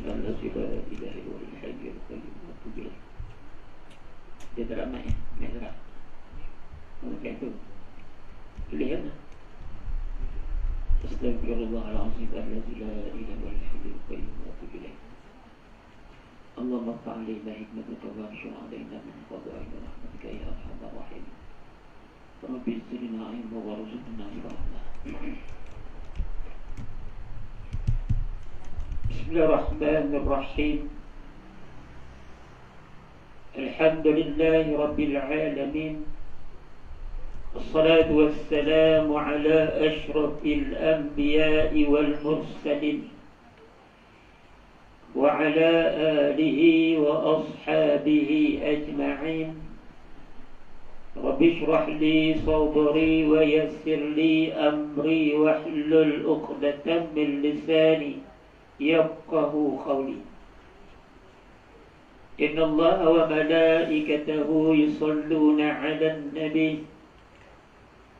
الذي لا إله إلا هو الحي القيوم وأتوب إليه. Dia tak ramai Nak gerak macam tu. Lihat Astaghfirullahaladzim Alladzi la ilaha illa al-hayyul qayyum wa atubu ilaih. Allahumma fa'alina hikmataka wa anshur alaina min fadlika wa rahmatika ya arhamar rahimin. Rabbi zidna ilma warzuqna rahmah. Bismillahirrahmanirrahim. Alhamdulillahi rabbil alamin. Assalatu wassalamu ala ashrafil anbiya'i wal mursalin wa ala alihi wa ashabihi ajma'in. Rabbi shrah li sadri wa yassir li amri wahlul 'uqdatam min lisani yafqahu qawli. Inna Allaha wa malaikatahu yusalluna 'alan nabi.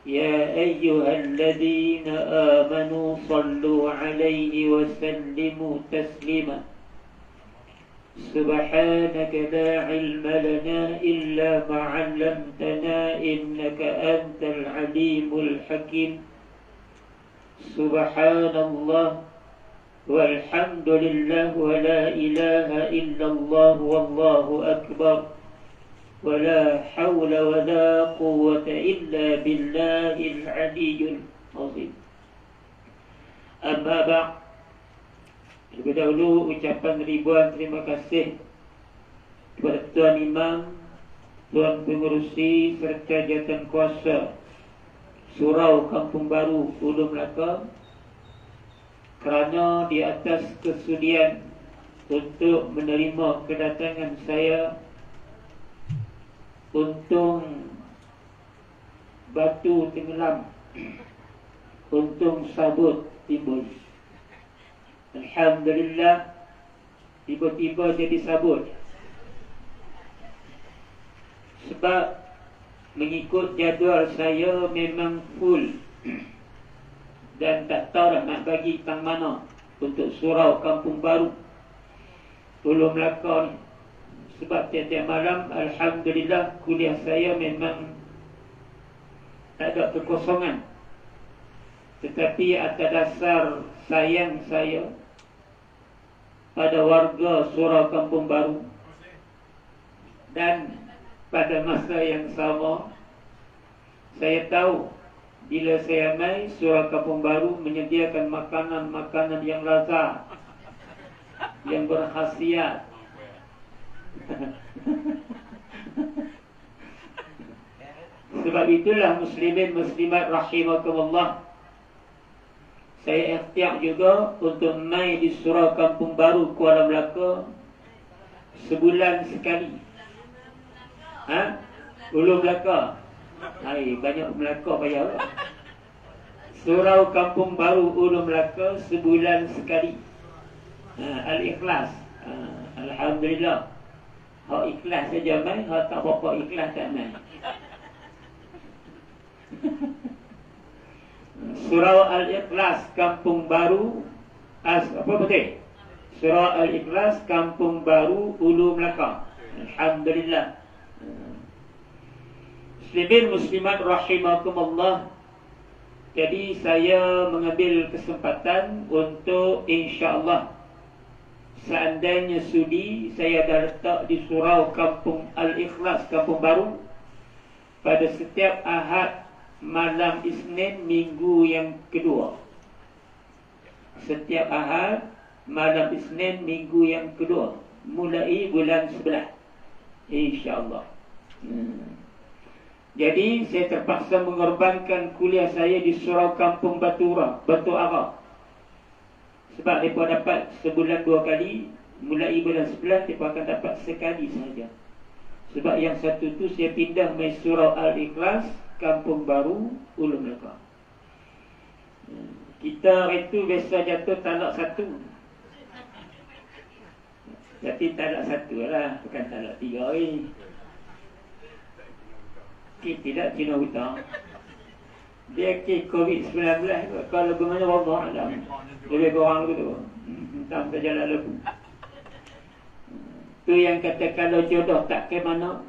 يا أيها الذين آمنوا صلوا عليه وسلموا تسليما. سبحانك لا علم لنا إلا ما علمتنا إنك أنت العليم الحكيم. سبحان الله والحمد لله ولا إله إلا الله والله أكبر ولا حول ولا قوة إلا بالله العلي العظيم. Amma ba'd. Terlebih dahulu ucapan ribuan terima kasih kepada Tuan Imam, Tuan Pengerusi serta jawatan kuasa Surau Kampung Baru Ulu Melaka kerana di atas kesudian untuk menerima kedatangan saya untung batu tenggelam, untung sabut timbul. Alhamdulillah, tiba-tiba jadi sabut. Sebab mengikut jadual saya memang full dan tak tahu nak bagi tang mana untuk Surau Kampung Baru Ulu Melaka ni. Sebab tiap-tiap malam alhamdulillah kuliah saya memang tak ada kekosongan. Tetapi atas dasar sayang saya pada warga Surau Kampung Baru dan pada masa yang sama saya tahu bila saya mai Surau Kampung Baru menyediakan makanan-makanan yang lazat, yang berkhasiat. Sebab itulah muslimin muslimat rahimakumullah, saya ikhtiar juga untuk mai di Surau Kampung Baru Kuala Melaka sebulan sekali. Ulu Melaka. Hai, banyak Melaka payah. Surau Kampung Baru Ulu Melaka sebulan sekali. Al-Ikhlas. Alhamdulillah. Hak ikhlas saja mai, hak tak apa ikhlas tak mai. Surau Al-Ikhlas Kampung Baru apa betul? Surau Al-Ikhlas Kampung Baru Ulu Melaka. Alhamdulillah. Muslimin muslimat rahimakumullah. Jadi saya mengambil kesempatan untuk insya-Allah, seandainya sudi, saya dah letak di Surau Kampung Al-Ikhlas Kampung Baru pada setiap Ahad malam Isnin minggu yang kedua. Setiap Ahad malam Isnin minggu yang kedua mulai bulan 11 insya-Allah. Jadi saya terpaksa mengorbankan kuliah saya di Surau Kampung Batu Ara. Sebab mereka dapat sebulan 2 kali, mulai bulan 11 mereka akan dapat sekali sahaja. Sebab yang satu tu saya pindah mai Surau Al-Ikhlas Kampung Baru Ulu Melaka. Kita itu biasa jatuh talak 1. Tapi talak 1 lah, bukan talak 3 ni. Tidak Cina hutang. Dia kes COVID-19. Kalau bagaimana Allah alam, lebih kurang begitu. Entah berjalan lebu. Tu yang kata kalau jodoh tak ke mana.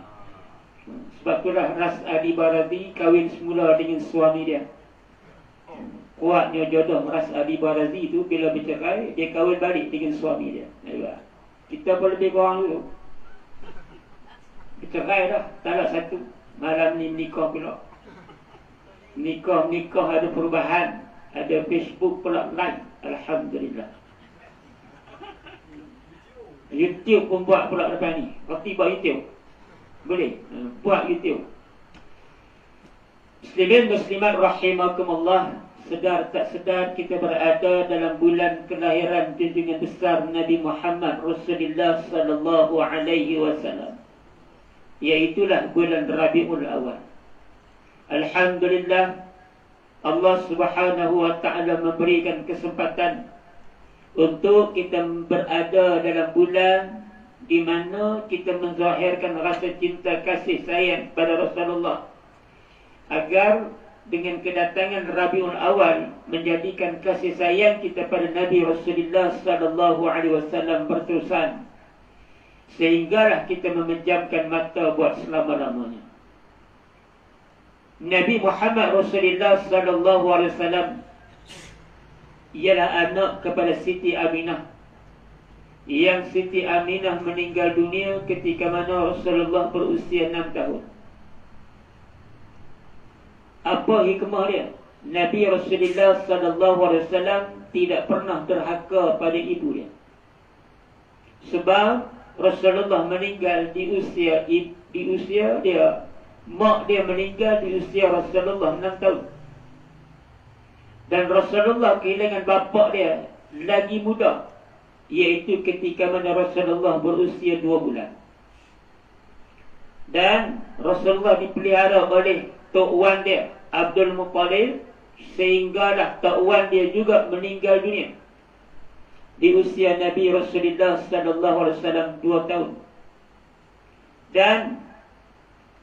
Sebab itulah Ras Adi Barazi kahwin semula dengan suami dia. Kuatnya jodoh Ras Adi Barazi tu bila bercerai, dia kahwin balik dengan suami dia. Kita pun lebih kurang dulu. Bercerai dah, talak satu. Malam ni nikah pula. Nikah ada perubahan. Ada Facebook pula live. Alhamdulillah. YouTube pun buat pula depan ni. Berarti buat YouTube. Boleh buat YouTube. Muslimin muslimat rahimakumullah. Sedar tak sedar kita berada dalam bulan kelahiran junjungan besar Nabi Muhammad Rasulullah sallallahu alaihi wasallam. Iaitulah bulan Rabiul Awal. Alhamdulillah, Allah Subhanahu wa taala memberikan kesempatan untuk kita berada dalam bulan di mana kita menzahirkan rasa cinta kasih sayang pada Rasulullah, agar dengan kedatangan Rabiul Awal menjadikan kasih sayang kita pada Nabi Rasulullah sallallahu alaihi wasallam berterusan, sehinggalah kita memejamkan mata buat selama-lamanya. Nabi Muhammad Rasulullah sallallahu alaihi wasallam ialah anak kepada Siti Aminah, yang Siti Aminah meninggal dunia ketika mana Rasulullah berusia 6 tahun. Apa hikmah dia? Nabi Rasulullah sallallahu alaihi wasallam tidak pernah derhaka pada ibu dia. Sebab Rasulullah meninggal di usia dia, mak dia meninggal di usia Rasulullah 6 tahun. Dan Rasulullah kehilangan bapa dia lagi muda, iaitu ketika mana Rasulullah berusia 2 bulan. Dan Rasulullah dipelihara oleh Tok Wan dia, Abdul Muttalib, sehinggalah Tok Wan dia juga meninggal dunia di usia Nabi Rasulullah sallallahu alaihi wasallam 2 tahun. Dan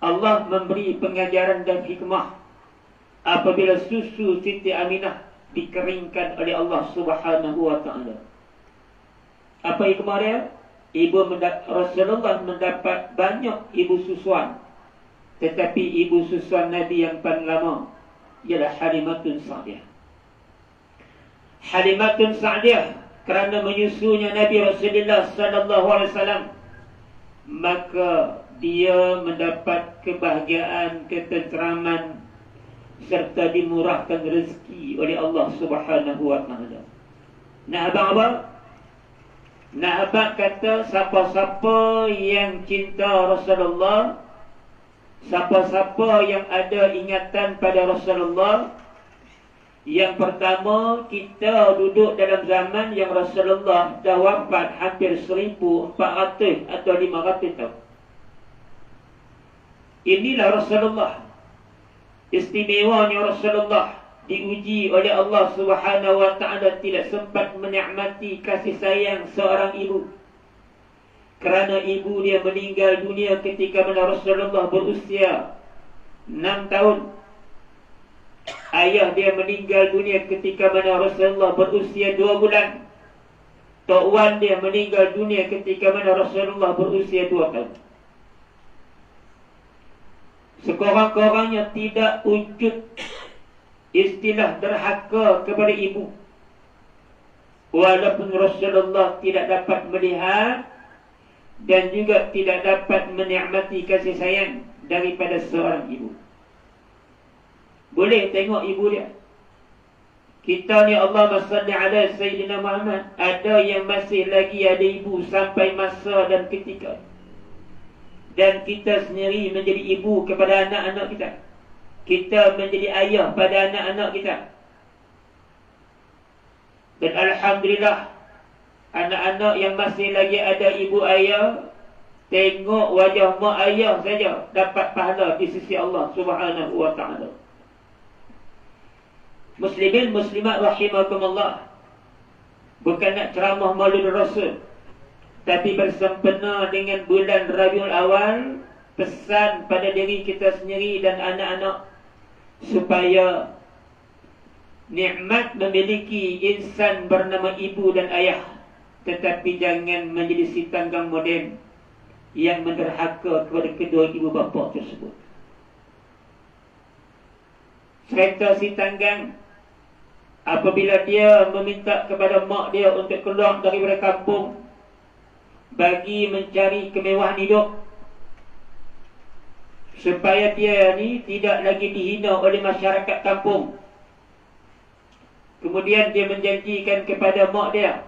Allah memberi pengajaran dan hikmah apabila susu Siti Aminah dikeringkan oleh Allah Subhanahu wa taala. Apa hikmah dia? Rasulullah mendapat banyak ibu susuan, tetapi ibu susuan Nabi yang paling lama ialah Halimatun Sa'diyah. Halimatun Sa'diyah kerana menyusunya Nabi Rasulullah sallallahu alaihi wasallam, maka dia mendapat kebahagiaan, ketenteraman serta dimurahkan rezeki oleh Allah Subhanahu wa taala. Nak abang apa? Nak abang kata siapa-siapa yang cinta Rasulullah, siapa-siapa yang ada ingatan pada Rasulullah, yang pertama, kita duduk dalam zaman yang Rasulullah dah wafat hampir 1400 atau 500 tahun. Inilah Rasulullah. Istimewanya Rasulullah diuji oleh Allah Subhanahu wa taala tidak sempat menikmati kasih sayang seorang ibu, kerana ibu dia meninggal dunia ketika mana Rasulullah berusia 6 tahun. Ayah dia meninggal dunia ketika mana Rasulullah berusia 2 bulan. Tok Wan dia meninggal dunia ketika mana Rasulullah berusia 2 tahun. Sekurang-kurangnya tidak wujud istilah derhaka kepada ibu, walaupun Rasulullah tidak dapat melihat dan juga tidak dapat menikmati kasih sayang daripada seorang ibu. Boleh tengok ibu dia. Kita ni Allahumma salli ala Sayyidina Muhammad, ada yang masih lagi ada ibu sampai masa dan ketika, dan kita sendiri menjadi ibu kepada anak-anak kita. Kita menjadi ayah pada anak-anak kita. Dan Alhamdulillah, anak-anak yang masih lagi ada ibu ayah, tengok wajah mak ayah saja dapat pahala di sisi Allah Subhanahu wa ta'ala. Muslimin muslimat rahimakumullah, bukan nak ceramah maulid Rasul, tapi bersempena dengan bulan Rabiul Awal, pesan pada diri kita sendiri dan anak-anak supaya nikmat memiliki insan bernama ibu dan ayah, tetapi jangan menjadi si tanggang moden. yang menderhaka kepada kedua ibu bapa tersebut. Cerita si Tanggang, apabila dia meminta kepada mak dia untuk keluar daripada kampung bagi mencari kemewahan hidup, supaya dia ni tidak lagi dihina oleh masyarakat kampung. Kemudian dia menjanjikan kepada mak dia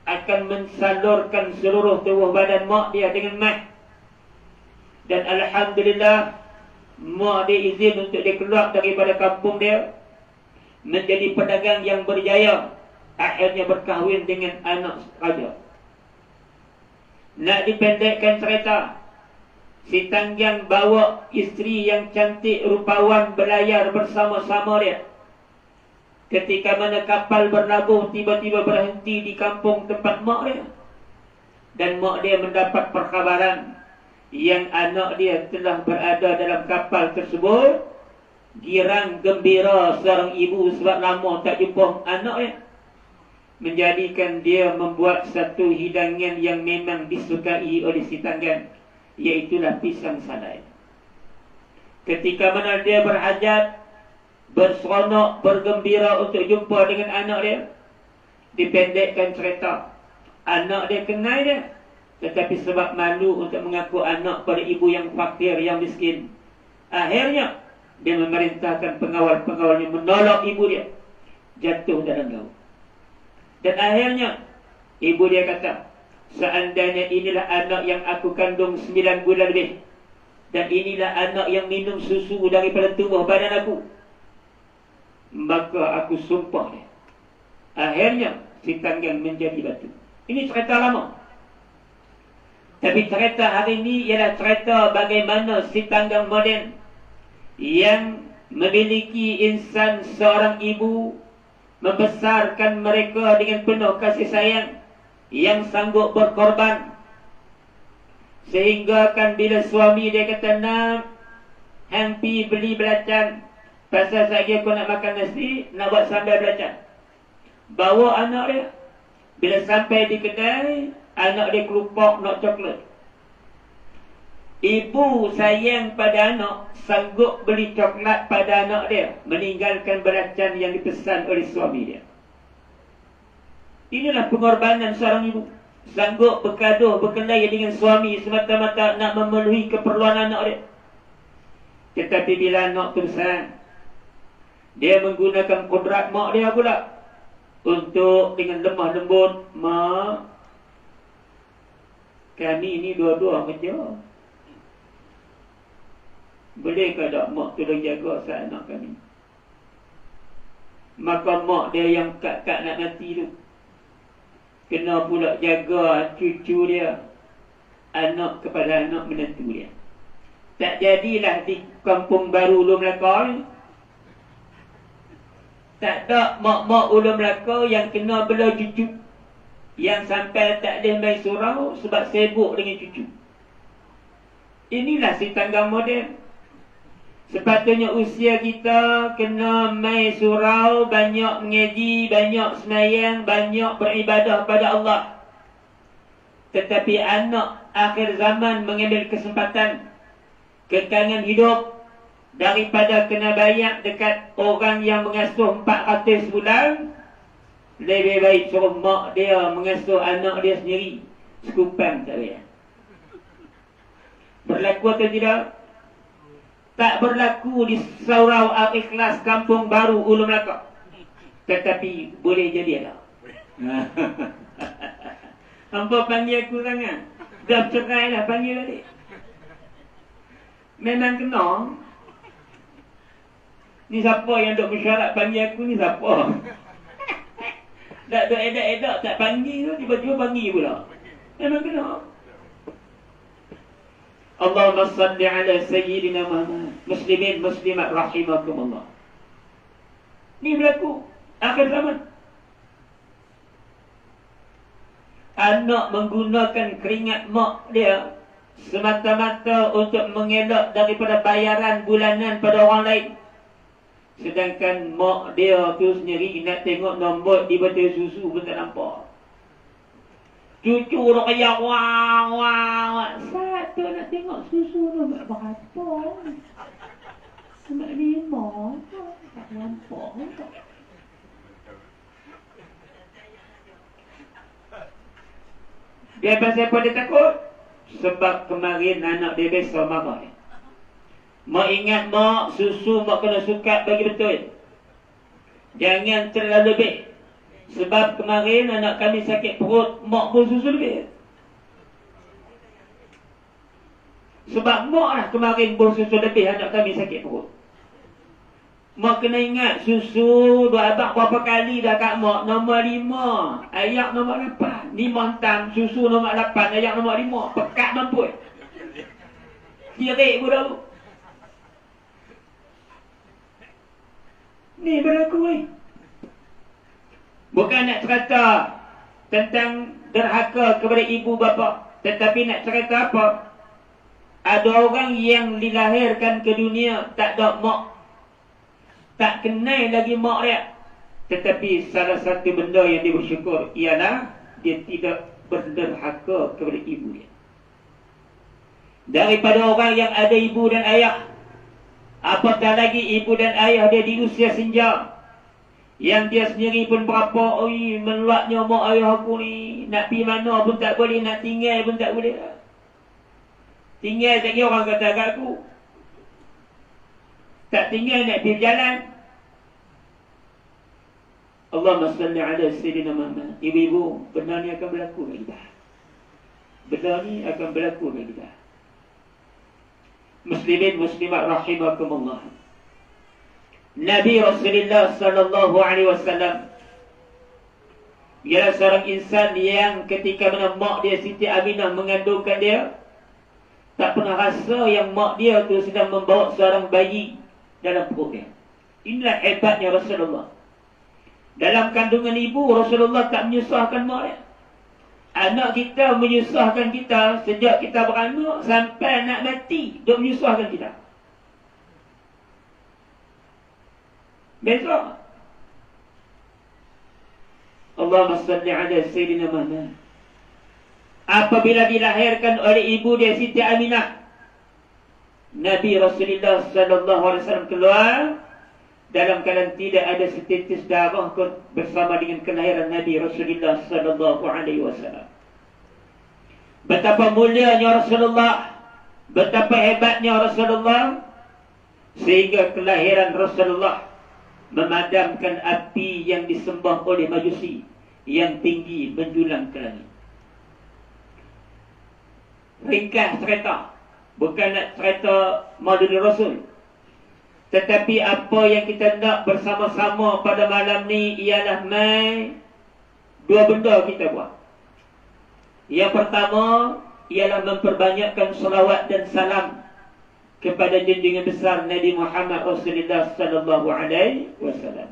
akan mensalurkan seluruh tubuh badan mak dia dengan mat. Dan alhamdulillah, mak dia izin untuk dia keluar daripada kampung dia, menjadi pedagang yang berjaya, akhirnya berkahwin dengan anak raja. Nak dipendekkan cerita, si Tanggang bawa isteri yang cantik rupawan berlayar bersama-sama dia. Ketika mana kapal berlabuh, tiba-tiba berhenti di kampung tempat mak dia. Dan mak dia mendapat perkhabaran yang anak dia telah berada dalam kapal tersebut. Girang gembira seorang ibu sebab lama tak jumpa anak dia, menjadikan dia membuat satu hidangan yang memang disukai oleh si Tanggang, iaitulah pisang salai. Ketika mana dia berhajat, berseronok, bergembira untuk jumpa dengan anak dia, dipendekkan cerita, anak dia kenal dia, tetapi sebab malu untuk mengaku anak pada ibu yang fakir, yang miskin, akhirnya dia memerintahkan pengawal-pengawalnya menolak ibu dia jatuh dalam laut. Dan akhirnya ibu dia kata, seandainya inilah anak yang aku kandung 9 bulan lebih, dan inilah anak yang minum susu daripada tubuh badan aku, maka aku sumpah dia. Akhirnya si Tanggang menjadi batu. Ini cerita lama. Tapi cerita hari ini ialah cerita bagaimana si Tanggang moden yang memiliki insan seorang ibu, membesarkan mereka dengan penuh kasih sayang, yang sanggup berkorban. Sehingga kan bila suami dia kata, nak hang pi beli belacan, pasal saya aku nak makan nasi, nak buat sambal belacan. Bawa anak dia. Bila sampai di kedai, anak dia kelupak nak coklat. Ibu sayang pada anak, sanggup beli coklat pada anak dia, meninggalkan belacan yang dipesan oleh suami dia. Inilah pengorbanan seorang ibu. Sanggup bergaduh, berkelahi dengan suami semata-mata nak memenuhi keperluan anak dia. Tetapi bila anak tu besar, dia menggunakan kodrat mak dia pula untuk dengan lemah lembut, mak, kami ni dua-dua kerja, bolehkah tak mak tolong jaga anak kami? Maka mak dia yang kak-kak nak mati tu kena pula jaga cucu dia, anak kepada anak menantu dia. Tak jadilah di kampung baru Ulu Melaka ni, tak ada mak-mak Ulu Melaka yang kena bela cucu, yang sampai tak boleh main surau sebab sibuk dengan cucu. Inilah si Tanggang moden. Sepatutnya usia kita kena main surau, banyak mengaji, banyak semayang, banyak beribadah pada Allah. Tetapi anak akhir zaman mengambil kesempatan kekangan hidup daripada kena bayar dekat orang yang mengasuh 400 bulan, lebih baik suruh mak dia mengasuh anak dia sendiri, sekupang tak payah. Berlaku atau tidak? Tak berlaku di surau Al-Ikhlas Kampung Baru Ulu Melaka, tetapi boleh jadi ada. Hampa panggil aku sangat, dah cerai lah panggil tadi. Memang kena. Ni siapa yang duk mesyuarat panggil aku ni siapa? Tak duk edak-edak tak panggil tu, tiba-tiba panggil pula. Memang kena. Allahumma salli ala Sayyidina Muhammad. Muslimin muslimat rahimakumullah. Ni berlaku akhir zaman. Anak menggunakan keringat mak dia semata-mata untuk mengelak daripada bayaran bulanan pada orang lain. Sedangkan mak dia tu sendiri nak tengok nombor di botol susu pun tak nampak. Cucu nak kaya wah. Satu nak tengok susu tu mak berapa. Mak 5. Tak nampak. Dia pasal apa dia takut? Sebab kemarin anak dia besar marah. Mak ingat mak, susu mak kena sukat bagi betul. Jangan terlalu lebih. Sebab kemarin anak kami sakit perut, mak pun susu lebih. Sebab mak lah kemarin pun susu lebih, anak kami sakit perut. Mak kena ingat, susu dua abang berapa kali dah kat mak. Nombor 5, ayak nombor 8. 5 hentam, susu nombor 8, ayak nombor 5. Pekat mampus. Kirik pun dahulu. Ni berlaku ni. Bukan nak cerita tentang derhaka kepada ibu bapa, tetapi nak cerita apa? Ada orang yang dilahirkan ke dunia tak ada mak, tak kenal lagi mak dia, tetapi salah satu benda yang dia bersyukur ialah dia tidak berderhaka kepada ibu dia. Daripada orang yang ada ibu dan ayah, apatah lagi ibu dan ayah dia di usia senja, yang dia sendiri pun berapa, meluatnya mak ayah aku ni, nak pergi mana pun tak boleh, nak tinggal pun tak boleh. Tinggal tak kira orang kata kat aku. Tak tinggal nak pergi berjalan. Allahumma salli ala Sayyidina Muhammad. Ibu-ibu, benda ni akan berlaku kat kita. Benda ni akan berlaku kat kita. Muslimin muslimat rahimakumullah. Nabi Rasulullah sallallahu alaihi wasallam ialah seorang insan yang ketika mana mak dia Siti Aminah mengandungkan dia, tak pernah rasa yang mak dia tu sedang membawa seorang bayi dalam perut dia. Inilah hebatnya Rasulullah. Dalam kandungan ibu, Rasulullah tak menyusahkan mak dia. Anak kita menyusahkan kita sejak kita beranak sampai nak mati, duk menyusahkan kita. Besok Allahumma salli ala Sayyidina Muhammad. Apabila dilahirkan oleh ibu dia Siti Aminah, Nabi Rasulullah sallallahu alaihi wasallam keluar dalam keadaan tidak ada setitis darah bersama dengan kelahiran Nabi Rasulullah sallallahu alaihi wasallam. Betapa mulianya Rasulullah, betapa hebatnya Rasulullah, sehingga kelahiran Rasulullah memadamkan api yang disembah oleh Majusi yang tinggi menjulang ke langit. Ringkas cerita, bukan nak cerita Maulid Rasul, tetapi apa yang kita nak bersama-sama pada malam ni ialah dua benda kita buat. Yang pertama ialah memperbanyakkan salawat dan salam kepada junjungan besar Nabi Muhammad Rasulullah sallallahu alaihi wasallam.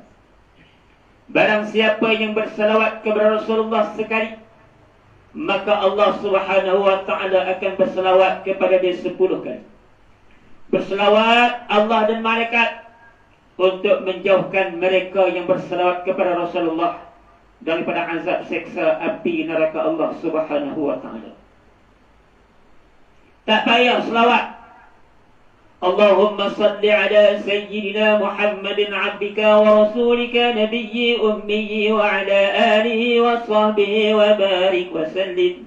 Barang siapa yang bersalawat kepada Rasulullah sekali, maka Allah Subhanahu wa taala akan bersalawat kepada dia 10 kali. Bersalawat Allah dan malaikat untuk menjauhkan mereka yang bersalawat kepada Rasulullah daripada azab seksa api neraka Allah Subhanahu wa taala. Tak payah selawat. Allahumma salli ala Sayyidina Muhammadin abdika wa rasulika nabiyyi ummiyi wa ala alihi wa sahbihi wa barik wa sallim.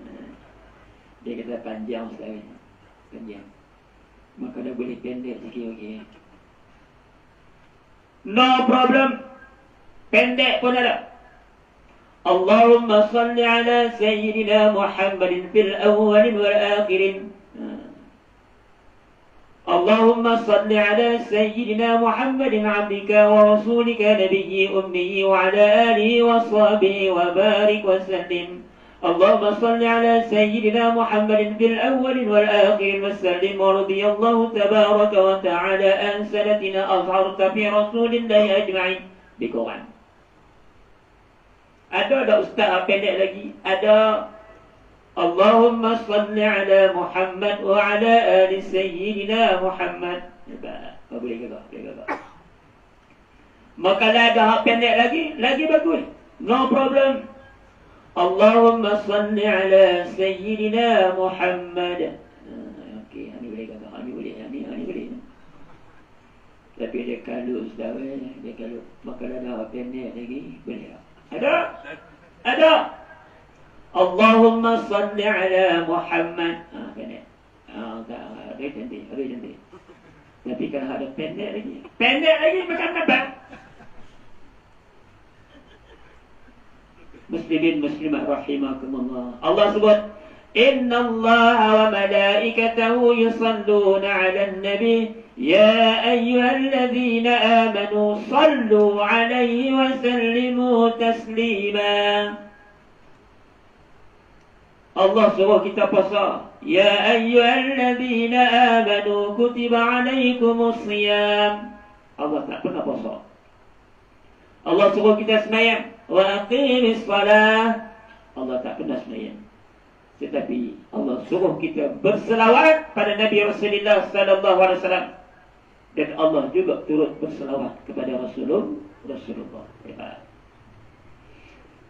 Dia kata panjang sekali. Panjang. Maka dah boleh pendek sikit, okey. No problem. Pendek pun ada. Allahumma salli ala Sayyidina Muhammadin fil awwalin wal akhirin. اللهم صل على سيدنا محمد عبدك ورسولك نبي أمي وعلى آله وصحبه وبارك وسلم. اللهم صل على سيدنا محمد في الأول والآخر وسلم. ورضي الله تبارك وتعالى عن سنتنا أظهرت في رسول الله أجمعين. Dikorang ada ustaz pendek lagi, ada Allahumma salli ala Muhammad wa ala ali Sayyidina Muhammad. Boleh ke tak? Boleh ke tak? Maka ada hak pendek lagi bagus. No problem. Allahumma salli ala Sayyidina Muhammad. Okey, ini boleh kata, ini boleh. Tapi dia kalau ustaz, dia kalau makan ada pendek lagi, boleh tak? Ada. Allahumma salli ala Muhammad. Pendek. Tak, ada cantik. Tapi kalau ada pendek lagi macam apa? Muslimin muslimat rahimakumullah. Allah sebut, Inna Allah wa malaikatahu yusalluna ala nabi ya ayyuhalladzina amanu sallu alaihi wa sallimu taslima. Allah suruh kita puasa. Ya ayyuhalladzina amanu kutiba alaikumus siyam. Allah tak pernah puasa. Allah suruh kita semayang. Wa aqimis salah. Allah tak pernah semayang. Tetapi Allah suruh kita berselawat pada Nabi Rasulullah sallallahu alaihi wasallam. Dan Allah juga turut berselawat kepada Rasulullah.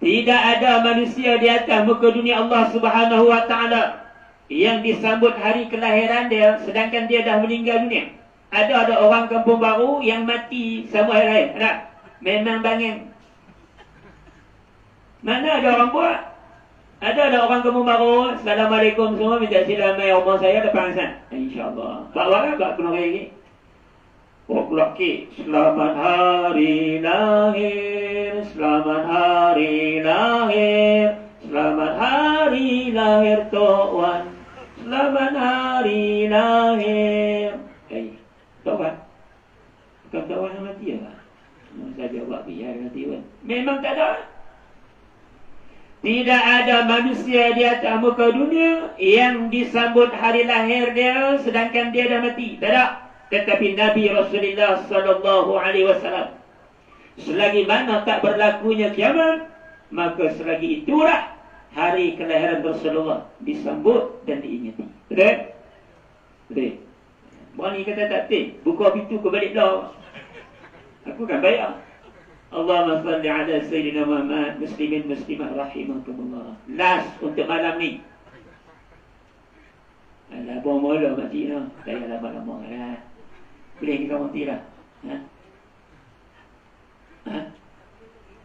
Tidak ada manusia di atas muka dunia Allah Subhanahu wa taala yang disambut hari kelahiran dia sedangkan dia dah meninggal dunia. Ada orang kampung baru yang mati sama hari raya. Ada? Memang bangin. Mana ada orang buat? Ada orang kampung baru, Assalamualaikum semua, minta silamai rumah saya depan sana. InsyaAllah. Bawa tak kena lagi? Oh, laki. Selamat hari lahir, selamat hari lahir, selamat hari lahir Tuan, selamat hari lahir. Tuan? Bukan Tuan yang mati ya? Saya buat biar nanti kan. Memang tak ada. Tidak ada manusia di atas muka dunia yang disambut hari lahir dia sedangkan dia dah mati. Tak ada. Tetapi Nabi Rasulullah sallallahu alaihi wasallam, selagi mana tak berlakunya kiamat, maka selagi itulah hari kelahiran Rasulullah disambut dan diingati. Betul? Betul. Berani kata tak betul. Buka pintu ke balik dah. Aku kan bayar. Allahumma salli ala Sayyidina Muhammad. Muslimin muslimat rahimakumullah. Last untuk malam ni. Alah, buang mula mati lah. Tak payah lama-lama lah. Boleh kita mati lah.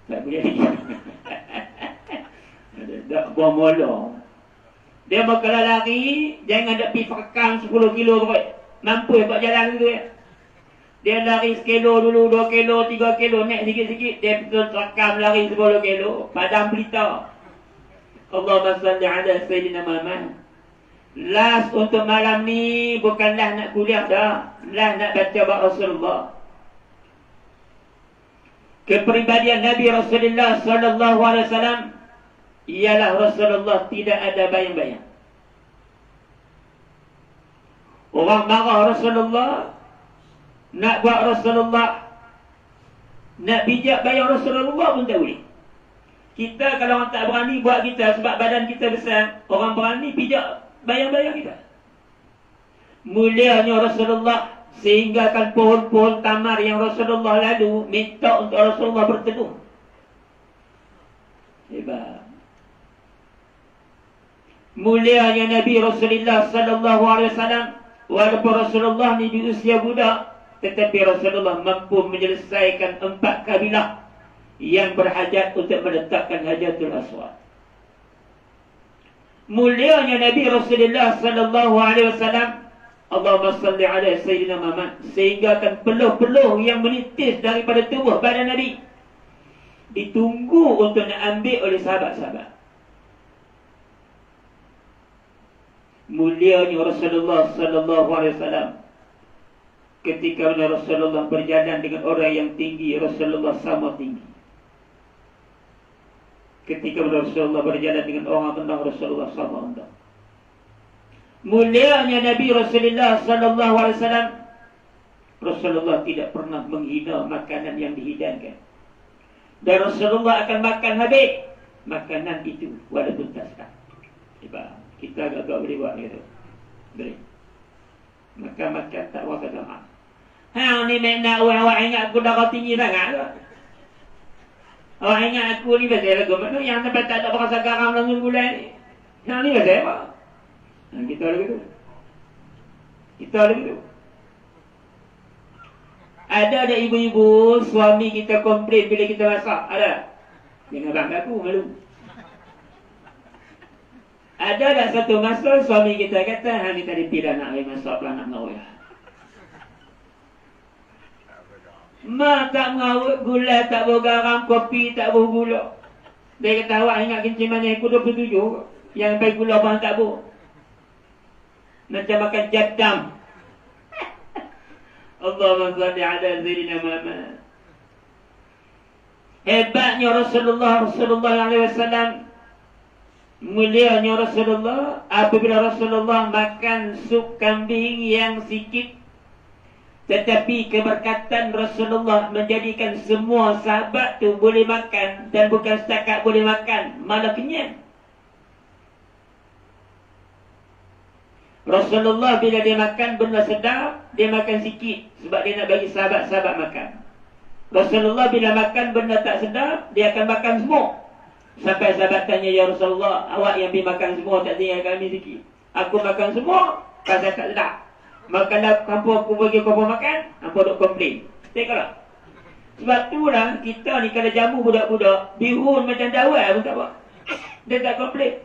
Tak boleh lagi. Tak buang mula. Dia mau kalau lari, jangan ada pergi perkang 10 kilo kot. Mampu buat jalan tu ya. Dia lari 1 kilo dulu, 2 kilo, 3 kilo, naik sikit-sikit. Dia betul terekam lari 10 kilo. Padang Pelita. Allahumma salli ala Sayyidina Muhammad. Last untuk malam ni bukanlah nak kuliah dah. Lah nak baca bab Rasulullah. Kepribadian Nabi Rasulullah sallallahu alaihi wasallam ialah Rasulullah tidak ada bayang-bayang. Orang marah Rasulullah, nak buat Rasulullah, nak bijak bayang Rasulullah pun tak boleh. Kita kalau orang tak berani buat kita sebab badan kita besar, orang berani bijak bayang-bayang kita. Mulianya Rasulullah sehinggakan pohon-pohon tamar yang Rasulullah lalu minta untuk Rasulullah berteduh. Hebat. Mulianya Nabi Rasulullah sallallahu alaihi wasallam, walaupun Rasulullah ni di usia budak, tetapi Rasulullah mampu menyelesaikan 4 kabilah yang berhajat untuk meletakkan hajatul aswad. Mulianya Nabi Rasulullah sallallahu alaihi wasallam, Allahumma salli ala Sayyidina Muhammad, sehinggakan peluh-peluh yang menitis daripada tubuh badan Nabi ditunggu untuk nak ambil oleh sahabat-sahabat. Mulianya Rasulullah sallallahu alaihi wasallam, ketika Rasulullah berjalan dengan orang yang tinggi, Rasulullah sama tinggi. Ketika Rasulullah berjalan dengan orang rendah, Rasulullah sama rendah. Mulianya Nabi Rasulullah sallallahu alaihi wasallam, Rasulullah tidak pernah menghina makanan yang dihidangkan. Dan Rasulullah akan makan habis makanan itu walaupun tak sedap. Kita agak-agak boleh buat gitu. Boleh. Makan-makan tak buat kata. Hang ni nak awak ingat aku darah tinggi sangat ke? Awak ingat aku ni pasal lagu mana yang sampai tak ada berasa garam dalam bulan ni. Yang ni pasal apa? Kita lagu tu. Kita lagu tu. Ada ibu-ibu, suami kita komplain bila kita masak. Ada? Jangan bangga aku, malu. Ada tak satu masa suami kita kata, ni tadi tidak nak masak pula nak ngawal. Mak tak ngawal, gula tak bawa garam, kopi tak bawa gula. Dia kata, awak ingat kencing manis aku 27? Yang baik gula pun tak bawa. Macam makan jadam. Allahumma salli ala Sayyidina Muhammad. Hebatnya Rasulullah SAW, mulianya Rasulullah, apabila Rasulullah makan sup kambing yang sikit, tetapi keberkatan Rasulullah menjadikan semua sahabat tu boleh makan, dan bukan setakat boleh makan, malah kenyang. Rasulullah bila dia makan benda sedap, dia makan sikit sebab dia nak bagi sahabat-sahabat makan. Rasulullah bila makan benda tak sedap, dia akan makan semua. Sampai sahabat tanya, ya Rasulullah, awak yang pergi makan semua tak tinggal kami sikit. Aku makan semua, pasal tak sedap. Makanlah hampa aku bagi kau makan, hampa duk komplain. Tengoklah. Sebab tu lah kita ni kalau jamu budak-budak, bihun macam dawai pun tak apa. Dia tak komplain.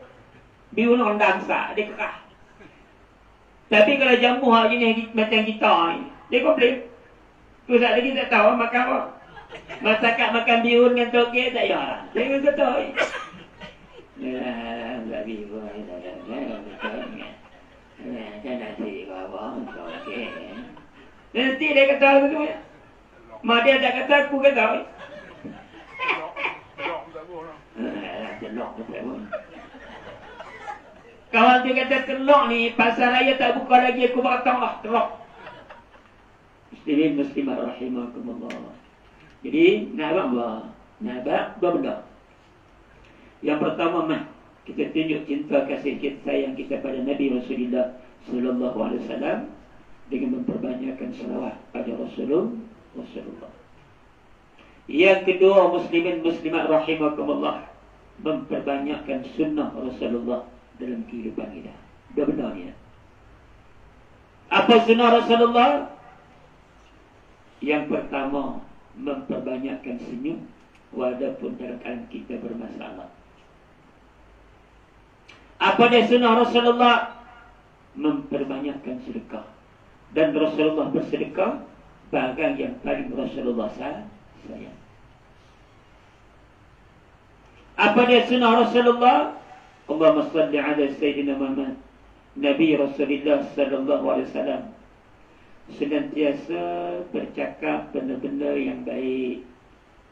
Bihun orang damsak, dia kerah. Tapi kalau jamu hak jenis macam kita ni, dia komplain. Tu saat lagi tak tahu makan apa. Masakan makan bihun dengan toge tak payah lah. Dia kata tahu. Tak bihun, tak nasi bawang, toge. Nanti dia kata begitu ya. Mak dia tak kata, aku kata. Jelok tu tak pun. Kawan tu kata telok ni, pasar raya tak buka lagi, aku berkata lah, telok. Muslimin muslimat rahimakumullah. Jadi, nak buat apa? Nak buat dua benda. Yang pertama, kita tunjuk cinta kasih kita sayang kita pada Nabi Rasulullah Sallallahu Alaihi Wasallam dengan memperbanyakkan salawat pada Rasulullah. Yang kedua, muslimin muslimat rahimakumullah, memperbanyakkan sunnah Rasulullah dalam kehidupan kita. Dua benda ni. Apa sunnah Rasulullah? Yang pertama, memperbanyakkan senyum walaupun dalam keadaan kita bermasalah. Apa dia sunnah Rasulullah? Memperbanyakkan sedekah. Dan Rasulullah bersedekah barang yang paling Rasulullah sayang. Apa dia sunnah Rasulullah? Allahumma salli ala Sayyidina Muhammad, Nabi Rasulullah Sallallahu Alaihi Wasallam, senantiasa bercakap benda-benda yang baik,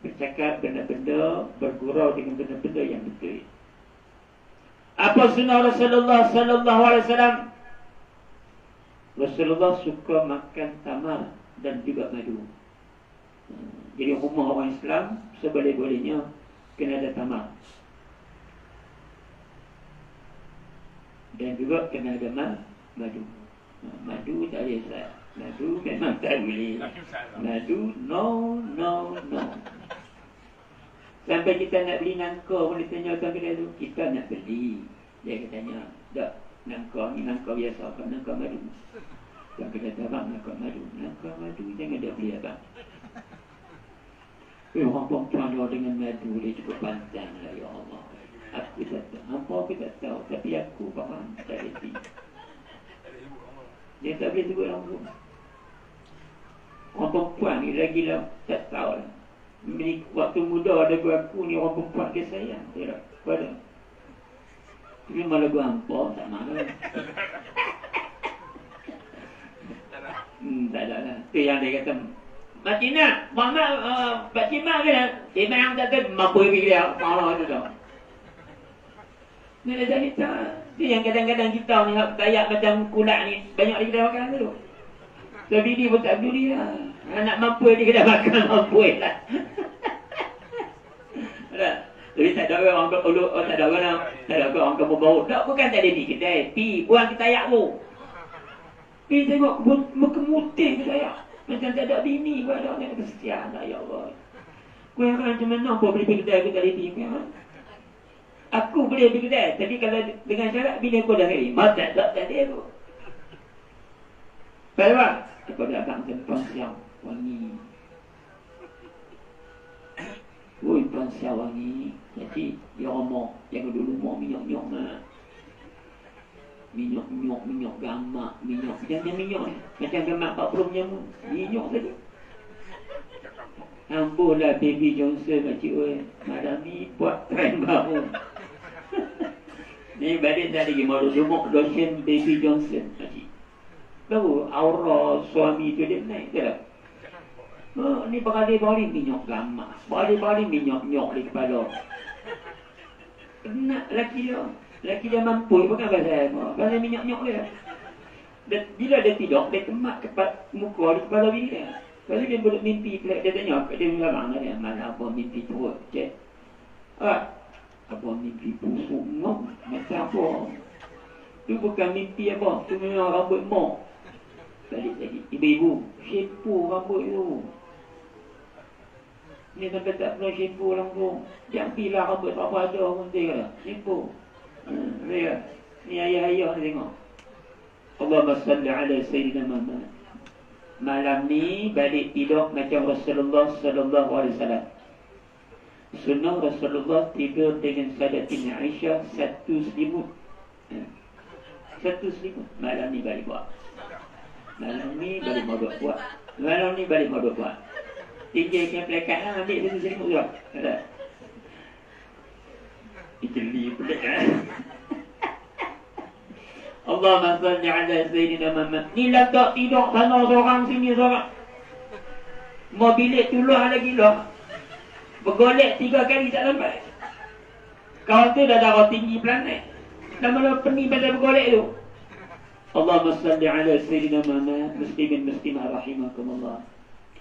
bercakap benda-benda, bergurau dengan benda-benda yang betul. Apa sunnah Rasulullah Sallallahu Alaihi Wasallam? Rasulullah suka makan tamar dan juga madu. Jadi rumah orang Islam seboleh-bolehnya kena ada tamar. Dan juga kena ada madu. Madu tak boleh sah. Madu memang tak boleh. Madu no. Sampai kita nak beli nangka pun dia tanya orang kedai tu, kita nak beli. Dia katanya, tak, nangka ni nangka biasa, kan nangka madu. Orang kedai tu, abang nangka madu jangan dia beli abang. Orang perempuan dia dengan madu dia cukup pantang lah, ya Allah. Aku tak tahu, hampa aku tak tahu, tapi aku faham, tak reti. Dia tak boleh sebut orang pun. Orang perempuan ni lagi lah, tak tahu lah. Waktu muda ada gua aku ni orang perempuan dia sayang. Dia tak pada. Tapi malah gua hampa, tak mahu. Tak ada lah. Tu yang dia kata, Mak Cina, Pak Cima ke lah? Cima yang kata, mampu pergi dia, marah tu tau. Ni dia cerita. Dia yang kadang-kadang kita ni kayak macam kulak ni, banyak lagi kedai makan tu. Tapi dia pun tak peduli lah. Anak mampu dia kedai makan, mampu lah. Tapi tak ada orang beruluk, tak ada orang kamu bau. Tak, bukan tak ada ni kedai. Pi, buang kita ayak tu. Pi tengok berkemutih kita ayak. Macam tak ada bini pun ada orang kesian lah, ya Allah. Kau yang macam mana kau boleh pergi kedai aku tak reti? Aku boleh pergi kedai, tapi kalau dengan syarat bila kau dah reti, mata tak dia tu. Faham tak? Kau dah abang tempang siang wangi. Oi, pansia wangi. Jadi dia ngomong, yang dulu mau minyak-minyak mah. Minyak gamak, minyak. Jangan minyak ni. Macam gamak 40 nyamu. Minyak saja. Ampunlah Baby Johnson makcik oi. Malam ni buat trend baru. Ni balik dah lagi malu lumuk lotion Baby Johnson makcik. Baru aura suami tu dia naik tak? Ni berkali-kali minyak gamak. Berkali-kali minyak-minyak di kepala. Kena lelaki dia. Lelaki dia mampu bukan pasal apa. Pasal minyak-minyak dia. Dan bila dia tidur, dia kemak muka di kepala bini dia. Lepas dia boleh mimpi pelik. Dia tanya, dia bilang dia, mana apa mimpi teruk, cik. Apa mimpi busuk, ngom. Macam apa? Tu bukan mimpi apa. Tu memang rambut mok. Balik lagi. Ibu-ibu, shampoo rambut tu. Ni sampai tak pernah shampoo rambut. Jangan pilih rambut tak apa ada pun dia kata. Shampoo. Ni ayah-ayah ni tengok. Allahumma salli ala Sayyidina Muhammad. Malam ni balik tidur macam Rasulullah sallallahu alaihi wasallam. Sunnah Rasulullah tidur dengan Sayyidatina Aisyah satu selimut. Satu selimut. Malam ni balik buat. Malam ni balik modok buat. Malam ni balik modok buat. Tinggi yang pelekat lah ambil satu selimut juga. Ada. Ikeli pelik kan. Allahumma salli ala Sayyidina Muhammad. Ni lah tak tidur sana seorang sini seorang. Mau bilik tuluh lagi lah. Bergolek 3 kali tak sampai. Kau tu dah darah tinggi planet. Nama pening pada bergolek tu. Allahumma salli ala Sayyidina Muhammad. Muslimin muslimah rahimakumullah.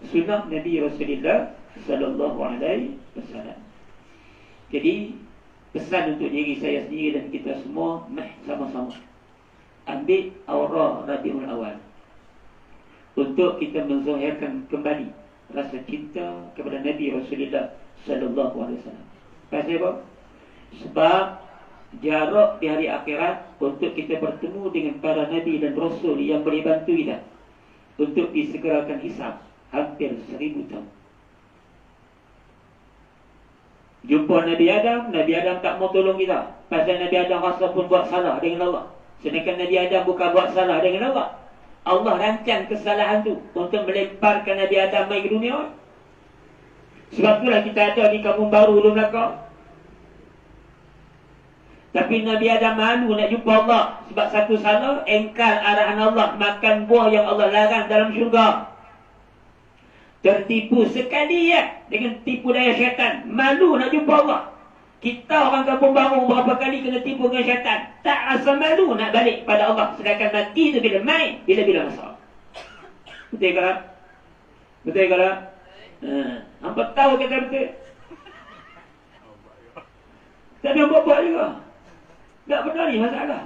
Sunnah Nabi Rasulullah sallallahu alaihi wasallam. Jadi pesan untuk diri saya sendiri dan kita semua, sama-sama ambil aura Rabiul Awal untuk kita menzahirkan kembali rasa cinta kepada Nabi Rasulullah sallallahu alaihi wasallam. Pasal apa? Sebab jarak di hari akhirat untuk kita bertemu dengan para nabi dan rasul yang boleh bantu kita untuk disegerakan hisab hampir 1000 tahun. Jumpa Nabi Adam tak mau tolong kita. Pasal Nabi Adam rasa pun buat salah dengan Allah. Sedangkan Nabi Adam bukan buat salah dengan Allah. Allah rancang kesalahan tu untuk melemparkan Nabi Adam mai ke dunia. Sebab itulah kita ada di kampung baru Ulun Melaka. Tapi Nabi Adam malu nak jumpa Allah. Sebab satu salah, engkar arahan Allah, makan buah yang Allah larang dalam syurga. Tertipu sekali ya dengan tipu daya syaitan. Malu nak jumpa Allah. Kita orang kampung baru berapa kali kena tipu dengan syaitan. Tak rasa malu nak balik pada Allah. Sedangkan mati tu bila main, bila-bila masalah. Betul ke tak? Betul ke tak? Hampa tahu kata betul. Tapi hampa buat juga. Tak benar ni masalah.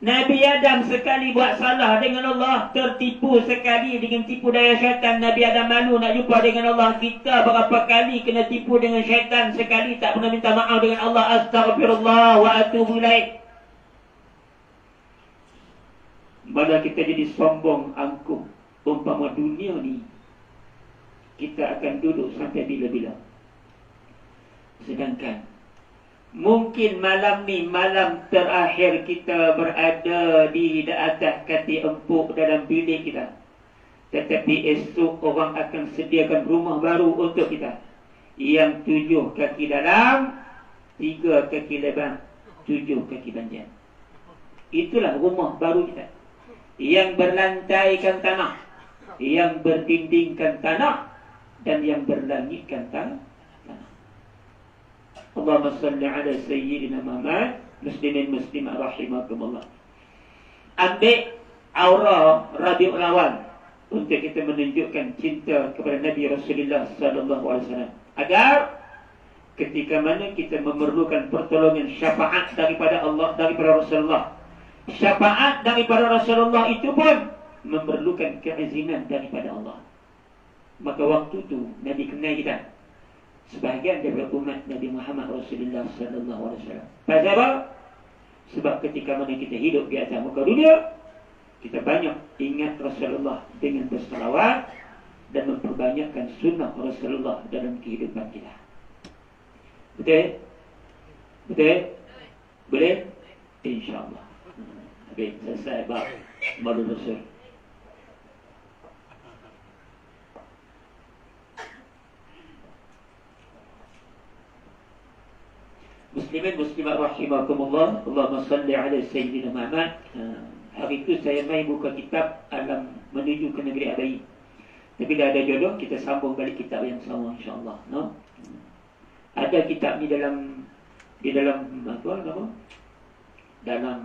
Nabi Adam sekali buat salah dengan Allah, tertipu sekali dengan tipu daya syaitan. Nabi Adam malu nak jumpa dengan Allah. Kita berapa kali kena tipu dengan syaitan, sekali tak pernah minta maaf dengan Allah. Astaghfirullah wa atubu ilaih. Malah kita jadi sombong, angkuh. Umpama dunia ni kita akan duduk sampai bila-bila. Sedangkan mungkin malam ni malam terakhir kita berada di atas kati empuk dalam bilik kita. Tetapi esok orang akan sediakan rumah baru untuk kita. Yang 7 kaki dalam, 3 kaki lebar, 7 kaki panjang. Itulah rumah baru kita. Yang berlantaikan tanah, yang berdindingkan tanah, dan yang berlangitkan tanah. Allahumma salli ala Sayyidina Muhammad. Muslimin muslimah rahimakumullah. Ambil aura Rabiul Awal untuk kita menunjukkan cinta kepada Nabi Rasulullah sallallahu alaihi wasallam, agar ketika mana kita memerlukan pertolongan syafaat daripada Allah, daripada Rasulullah, syafaat daripada Rasulullah itu pun memerlukan keizinan daripada Allah. Maka waktu tu Nabi kenal kita sebahagian daripada umat Nabi Muhammad Rasulullah sallallahu alaihi wasallam. Pasal apa? Sebab ketika mana kita hidup di atas muka dunia, kita banyak ingat Rasulullah dengan berselawat dan memperbanyakkan sunnah Rasulullah dalam kehidupan kita. Betul? Betul? Boleh? InsyaAllah. Habis, selesai bab Maulid Rasul. Muslimin muslimat rahimakumullah. Allahumma salli ala Sayyidina Muhammad. Hari itu saya main buka kitab Alam Menuju ke Negeri Abai. Tapi dah ada jodoh, kita sambung balik kitab yang sama insyaAllah. No? Ada kitab ni dalam apa nama? Dalam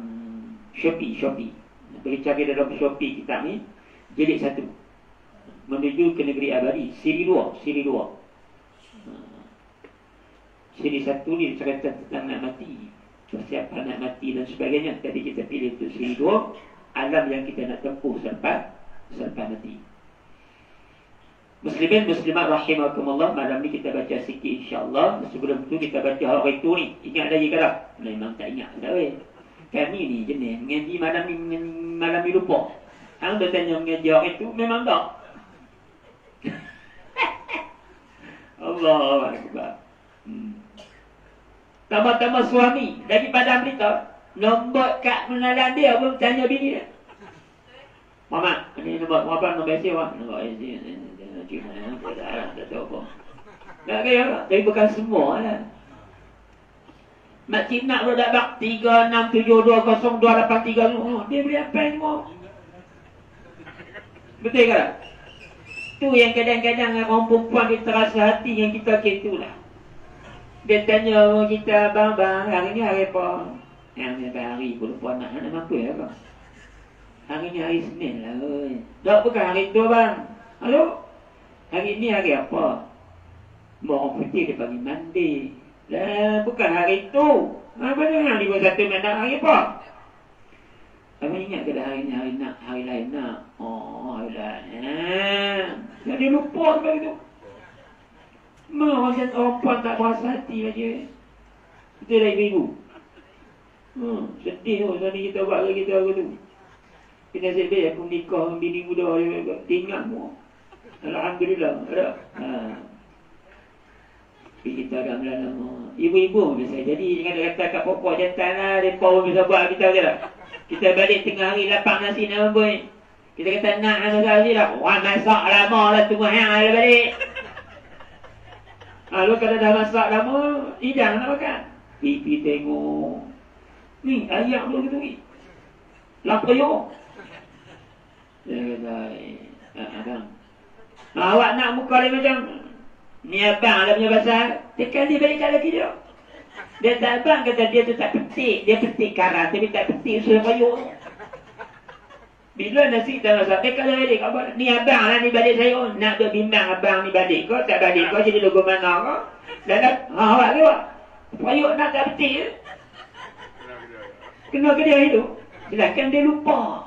Shopee. Boleh cari dalam Shopee kitab ni. Jilid 1. Menuju ke Negeri Abadi. Siri 2. Siri 1 ni cerita tentang nak mati, persiapan nak mati dan sebagainya. Tadi kita pilih untuk siri 2, alam yang kita nak tempuh selepas mati. Muslimin muslimat rahimakumullah, malam ni kita baca sikit insya-Allah. Sebelum tu kita baca hari tu ni. Ingat lagi ke tak? Memang tak ingat dah weh. Kami ni jenis mengaji malam ni lupa. Hang dah tanya mengaji hari tu memang tak. Allahu akbar. Tambah-tambah suami daripada Amerika nombor kad pengenalan dia pun tanya bini dia. Mama, ni nombor apa? Nombor IC awak? Nombor IC. Tak tahu apa. Tak kaya tak? Tapi bukan semua lah. Makcik nak roda bak 36720283. Oh, dia boleh apa semua? Betul ke tak? Tu yang kadang-kadang orang perempuan dia terasa hati yang kita kitulah. Dia tanya orang kita, bang, hari ni hari apa? Yang ni hari perempuan nak mampu ya bang? Hari ni hari Senin lah. Tak, bukan hari tu bang. Halo? Hari ni hari apa? Orang putih dia panggil mandi. Lah, bukan hari tu. Apa dia yang 51 nak hari apa? Abang ingat ke dah hari ni hari lain nak? Oh, hari lain. Jadi lupa sebab itu. Orang perempuan tak berasa hati macam betul lah ibu-ibu. Sedih tu suami kita buat ke kita tu. Kena sedih aku nikah dengan bini muda dia tinggal semua. Alhamdulillah. Ada. Tapi kita agak lama. Ibu-ibu biasa jadi dengan kata kat pokok jantan lah, mereka pun bisa buat kita ke tak? Kita balik tengah hari lapang nasi nak membui. Kita kata nak nasi lah. Wah masak lama lah tunggu hang lah balik. Kalau kalau dah masak lama, hidang nak makan. Pipi tengok. Ni, ayak dulu gitu ni. Lapar yo. Dia kata, abang. Awak nak muka dia macam, ni abang ada punya pasal. Tekan dia balik kat lelaki dia. Dia tak abang kata dia tu tak petik. Dia petik karat, tapi tak petik usul payuk. Bila nasi dah masak, dia kata balik, ni abang lah ni balik saya. Nak berbimbang abang ni balik kau, tak balik kau jadi logo mana kau. Dan awak ke awak? Payuk nak tak betul. Kena ke dia hidup. Sedangkan dia lupa.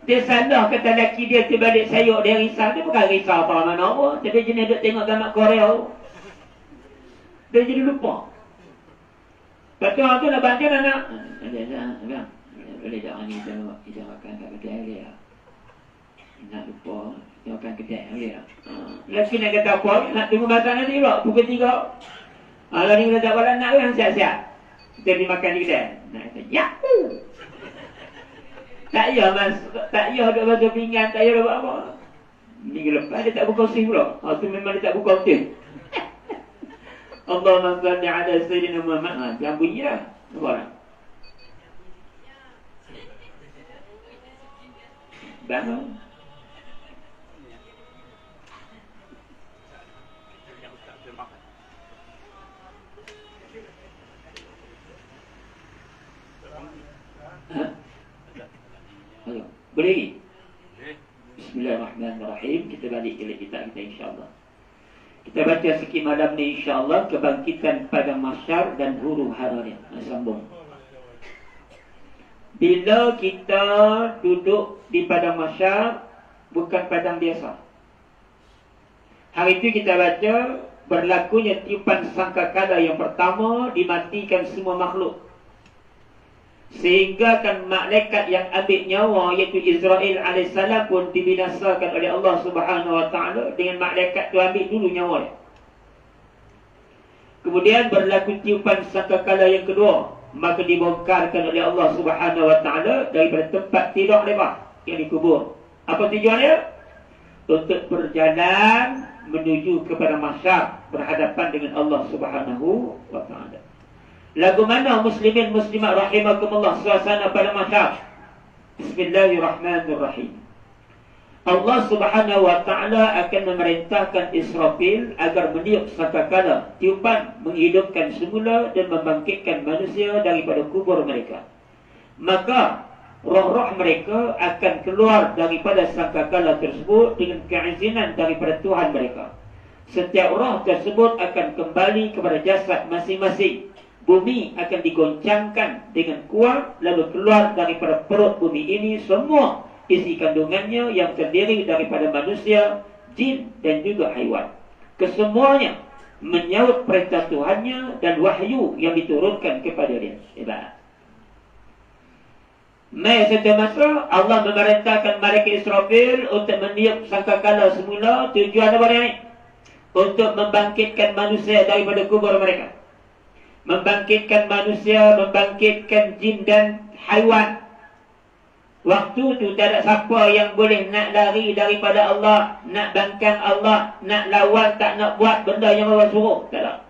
Dia salah kata lelaki dia terbalik sayuk dia risau. Dia bukan risau apa mana pun. Tapi jenis duk tengok gambar Korea. Dia jadi lupa. Lepas tu orang tu nak bantu anak. Abang. Boleh tak orang ni kita makan kat kedai dia. Nak lupa kita makan kedai dia. Lelaki nak kata apa? Nak tunggu masak nanti pula pukul 3. Kalau ni kata tak boleh nak yang siap-siap. Kita pergi makan di kedai. Nak kata yaku. Tak payah tak payah duk basuh pinggan, tak payah buat apa. Minggu lepas dia tak buka sim pula. Tu memang dia tak buka sim. Allahumma salli ala Sayyidina Muhammad. Jangan bunyi lah. Nampak tak? Bangun. Boleh lagi? Bismillahirrahmanirrahim. Kita balik ke kitab kita insyaAllah. Kita baca sikit malam ni insyaAllah. Kebangkitan pada mahsyar dan huru hara dia. Sambung. Bila kita duduk di padang mahsyar bukan padang biasa. Hari itu kita baca berlakunya tiupan sangkakala yang pertama, dimatikan semua makhluk. Sehingga kan malaikat yang ambil nyawa, iaitu Israel alaihissalam pun dibinasakan oleh Allah Subhanahu wa taala dengan malaikat tu ambil dulu nyawa dia. Kemudian berlaku tiupan sangkakala yang kedua, maka dibongkarkan oleh Allah Subhanahu wa taala daripada tempat tidur mereka yang dikubur. Apa tujuannya? Untuk berjalan menuju kepada mahsyar, berhadapan dengan Allah Subhanahu wa taala. Lagu mana muslimin muslimat rahimakumullah suasana pada mahsyar? Bismillahirrahmanirrahim. Allah Subhanahu wa taala akan memerintahkan Israfil agar meniup sangkakala, tiupan menghidupkan semula dan membangkitkan manusia daripada kubur mereka. Maka roh-roh mereka akan keluar daripada sangkakala tersebut dengan keizinan daripada Tuhan mereka. Setiap roh tersebut akan kembali kepada jasad masing-masing. Bumi akan digoncangkan dengan kuat, lalu keluar daripada perut bumi ini semua isi kandungannya yang terdiri daripada manusia, jin dan juga haiwan. Kesemuanya menyahut perintah Tuhannya dan wahyu yang diturunkan kepada dia. Hebat. Mai satu masa Allah memerintahkan malaikat Israfil untuk meniup sangkakala semula. Tujuan apa dia ni? Untuk membangkitkan manusia daripada kubur mereka. Membangkitkan manusia, membangkitkan jin dan haiwan. Waktu tu tak ada siapa yang boleh nak lari daripada Allah, nak bangkang Allah, nak lawan, tak nak buat benda yang Allah suruh. Tak ada.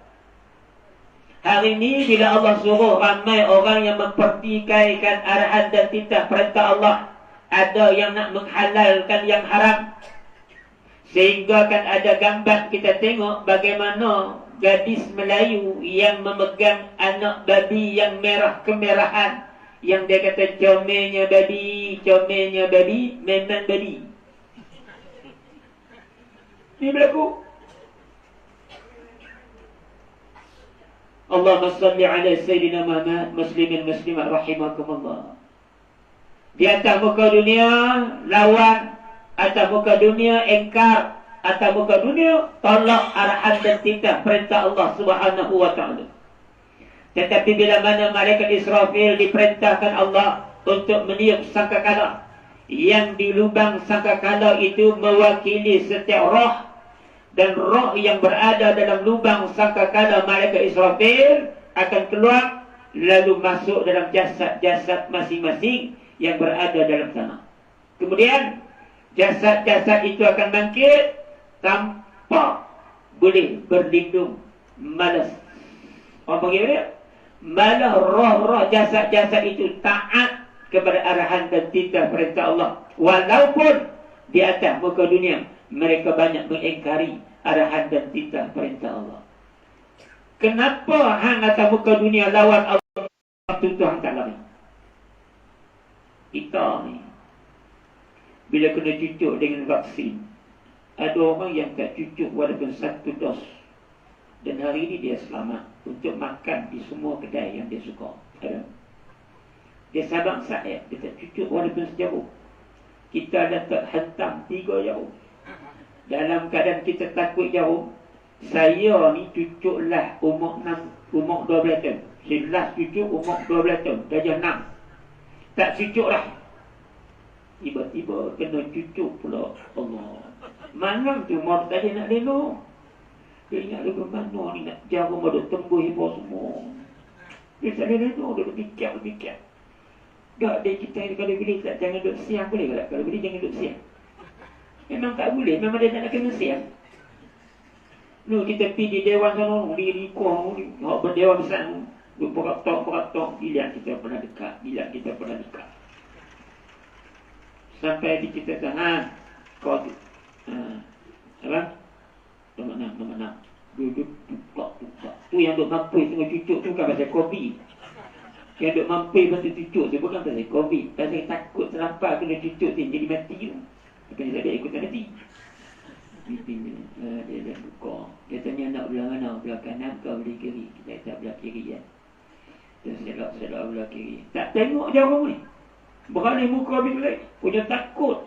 Hari ini bila Allah suruh ramai orang yang mempertikaikan arahan dan titah perintah Allah, ada yang nak menghalalkan yang haram. Sehingga kan ada gambar kita tengok bagaimana gadis Melayu yang memegang anak babi yang merah kemerahan, yang dia kata comelnya babi, memang babi. Ini berlaku. Allahumma salli ala Sayyidina Muhammad. Muslimin muslimat rahimakumullah. Di atas muka dunia lawan, atas muka dunia engkar, atas muka dunia tolak arahan dan titah perintah Allah Subhanahu wa taala. Tetapi bila mana malaikat Israfil diperintahkan Allah untuk meniup sangkakala, yang di lubang sangkakala itu mewakili setiap roh, dan roh yang berada dalam lubang sangkakala malaikat Israfil akan keluar lalu masuk dalam jasad-jasad masing-masing yang berada dalam tanah. Kemudian jasad-jasad itu akan bangkit tanpa boleh berlindung. Malas. Apa panggil dia? Malah roh-roh jasad-jasad itu taat kepada arahan dan titah perintah Allah. Walaupun di atas muka dunia mereka banyak mengingkari arahan dan titah perintah Allah. Kenapa hang atas muka dunia lawan Allah? Waktu tu hang tak lari. Kita ni bila kena cucuk dengan vaksin, ada orang yang tak cucuk walaupun satu dos, dan hari ini dia selamat untuk makan di semua kedai yang dia suka. Ada. Dia sabang saya, dia tak cucuk walaupun sejauh. Kita dah tak hantam 3 jauh. Dalam keadaan kita takut jauh, saya ni cucuklah umur 12 tahun. Saya last cucuk umur 12 tahun, darjah 6. Tak cucuk lah. Tiba-tiba kena cucuk pula. Allah. Malam tu mau tadi nak lelong. Dia ingat dia mana ni nak jarum ada tembus hibur semua. Dia tak ada lelong, dia fikir. Tak, dia kita ni kalau boleh tak jangan duduk siang boleh tak? Kalau boleh jangan duduk siang. Memang tak boleh, memang dia nak kena siang. Nu kita pergi di dewan sana, di rikuah, hak berdewan besar tu. Duk peratok, bila kita pernah dekat. Sampai di kita tahan, kau tu. Apa? Nombor 6. Duduk tukak. Tu yang duk mampu tengah cucuk tu bukan pasal kopi. Yang duk mampu pasal cucuk tu bukan pasal kopi. Pasal takut terlampau kena cucuk tu jadi mati tu. Bukan dia ikutan mati. Dia dah buka. Dia tanya nak belah mana? Belah kanan ke belah kiri? Kita tak belah kiri ya. Dia selak belah kiri. Tak tengok jarum ni. Berani muka habis balik. Punya takut.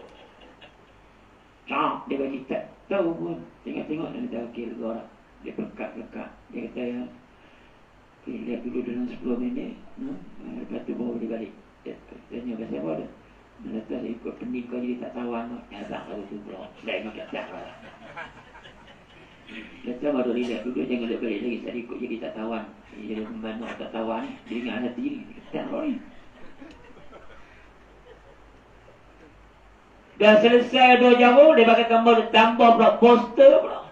Dia bagi tak tahu pun. Tengok-tengok dan dia okey orang. Dia pekat-pekat. Dia kata ya, lihat dulu dalam 10 minit. Lepas tu baru dia balik. Dia tanya pasal apa dia. Dia kata saya ikut pening kau jadi tak tawan. Abang kalau tu pula. Dah ingat tak lah. Dia kata baru lihat dulu. Jangan dia balik lagi. Saya ikut jadi tak tawan. Jadi mana tak tawan. Dia ingat anak diri. Tak tahu ni. Dah selesai 2 jam, dia pakai tambah pula poster pula.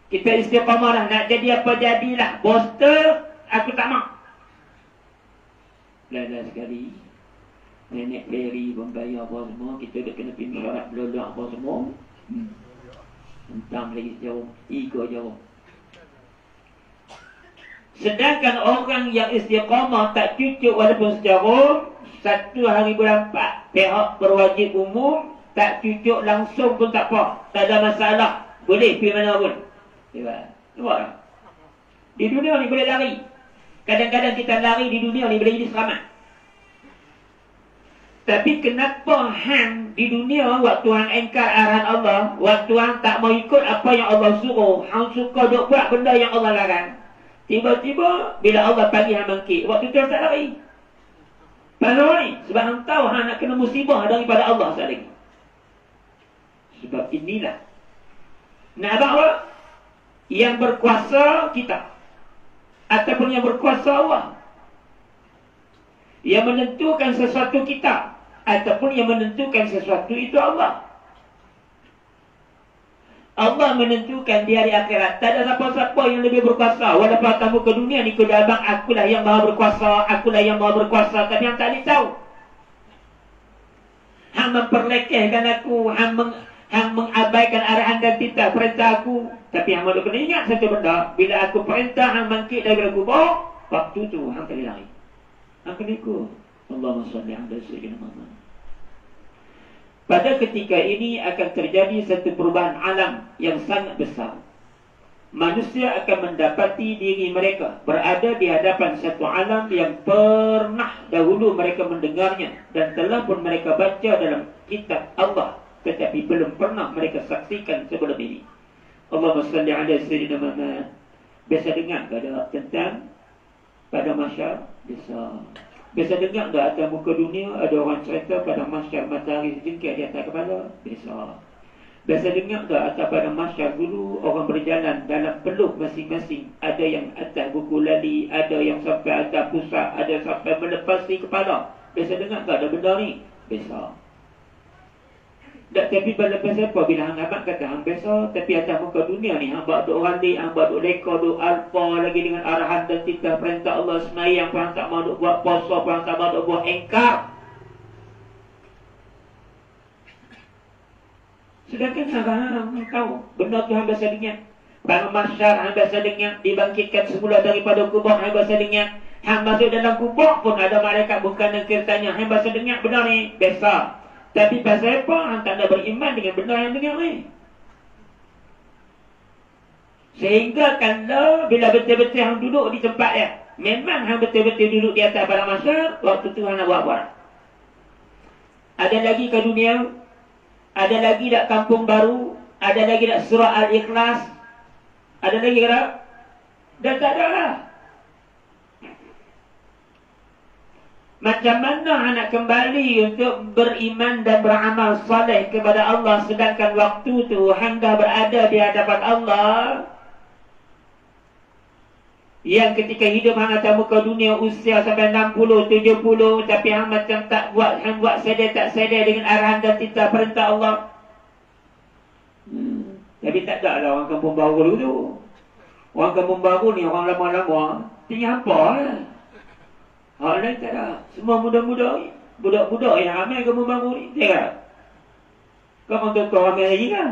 Kita istiqamah dah, nak jadi apa jadilah. Poster, aku tak mahu. Lada sekali. Nenek Peri membayar apa semua. Kita dah kena pergi syarat belolak apa semua. Entang lagi sejauh. 3 jauh. Sedangkan orang yang istiqamah tak cucuk walaupun sejauh. 1 hari bulan 4, pihak berwajib umum tak cucuk langsung pun tak apa. Tak ada masalah. Boleh pergi mana pun. Nampak? Di dunia ni boleh lari. Kadang-kadang kita lari di dunia ni boleh jadi selamat. Tapi kenapa hang di dunia waktu hang engkar arahan Allah, waktu hang tak mau ikut apa yang Allah suruh, hang suka duk buat benda yang Allah larang. Tiba-tiba bila Allah panggil hang bangkit, waktu tu hang tak lari. Pasal ni? Sebab hang tahu hang nak kena musibah daripada Allah sekali. Sebab inilah. Nak apa? Yang berkuasa kita. Ataupun yang berkuasa Allah. Yang menentukan sesuatu kita. Ataupun yang menentukan sesuatu itu Allah. Allah menentukan di hari akhirat. Tak ada siapa-siapa yang lebih berkuasa. Walaupun kamu ke dunia ni kau dah abang, akulah yang maha berkuasa, akulah yang maha berkuasa. Tapi yang tak tahu. Hang memperlekehkan aku, hang mengabaikan arahan dan titah perintah aku. Tapi hang mahu kena ingat satu benda. Bila aku perintah hang bangkit daripada kubur, waktu tu hang tak boleh lari. Hang kena ikut. Allahumma salli ala sayyidina Muhammad. Pada ketika ini akan terjadi satu perubahan alam yang sangat besar. Manusia akan mendapati diri mereka berada di hadapan satu alam yang pernah dahulu mereka mendengarnya dan telah pun mereka baca dalam kitab Allah, tetapi belum pernah mereka saksikan sebelum ini. Allahumma salli ala sayyidina Muhammad. Biasa dengar ke ada tentang pada masyarakat Biasa dengar tak atas muka dunia ada orang cerita pada masyarakat matahari sejengkit di atas kepala? Biasa dengar tak atas pada masyarakat dulu orang berjalan dalam peluh masing-masing. Ada yang atas buku lali, ada yang sampai atas pusat, ada sampai melepasi kepala. Biasa dengar tak ada benda ni? Biasa. Tak, tapi lepas apa bila hang abang kata hang biasa, tapi atas muka dunia ni hang buat duk ralik, hang buat duk leka, duk alfa lagi dengan arahan dan titah perintah Allah semayang, hang tak mau duk buat puasa, hang tak mau duk buat engkar. Sedangkan hang tahu benda tu hang biasa dengar. Pada mahsyar hang biasa dengar, dibangkitkan semula daripada kubur hang biasa dengar. Hang masuk dalam kubur pun ada malaikat bukan nakir tanya, hang biasa dengar benda ni biasa. Tapi pasal apa hang tak nak beriman dengan benda yang dengar ni? Sehingga kalau bila betul-betul hang duduk di tempat dia, memang hang betul-betul duduk di atas padang mahsyar, waktu tu hang nak buat. Ada lagi ke dunia? Ada lagi tak kampung baru? Ada lagi tak surah Al-Ikhlas? Ada lagi ke tak? Dah tak ada lah. Macam mana nak kembali untuk beriman dan beramal soleh kepada Allah sedangkan waktu tu hang dah berada di hadapan Allah? Yang ketika hidup hang atas muka dunia usia sampai 60, 70, tapi hang macam tak buat, hang buat sedar tak sedar dengan arahan dan titah perintah Allah. Tapi tak ada lah orang kampung baru tu. Orang kampung baru ni orang lama-lama tinggal apa lah. Hal lain tak ada. Semua muda-muda ni. Budak-budak yang ramai kamu bangun ni. Tengok. Kamu tu ramai lagi kan?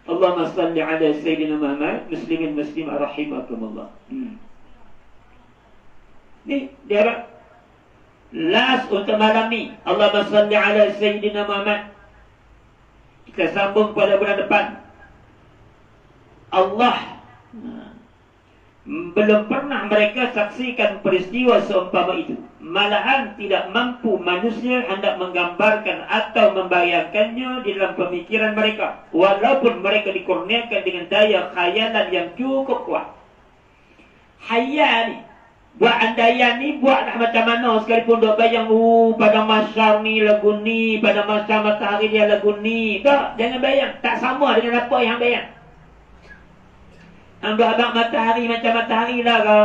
Allahumma salli ala Sayyidina Muhammad. Muslimin muslim rahimakumullah. Ni dia apa? Last untuk malam ni. Allahumma salli ala Sayyidina Muhammad. Kita sambung pada bulan depan. Allah Belum pernah mereka saksikan peristiwa seumpama itu. Malahan tidak mampu manusia hendak menggambarkan atau membayangkannya di dalam pemikiran mereka. Walaupun mereka dikurniakan dengan daya khayalan yang cukup kuat. Khayal ni, buat andaian ni, buatlah macam mana sekalipun dok bayang, pada masa ni lagu ni, pada masa matahari dia lagu ni. Tak, jangan bayang. Tak sama dengan apa yang bayang. Yang duk abang matahari macam matahari lah ke?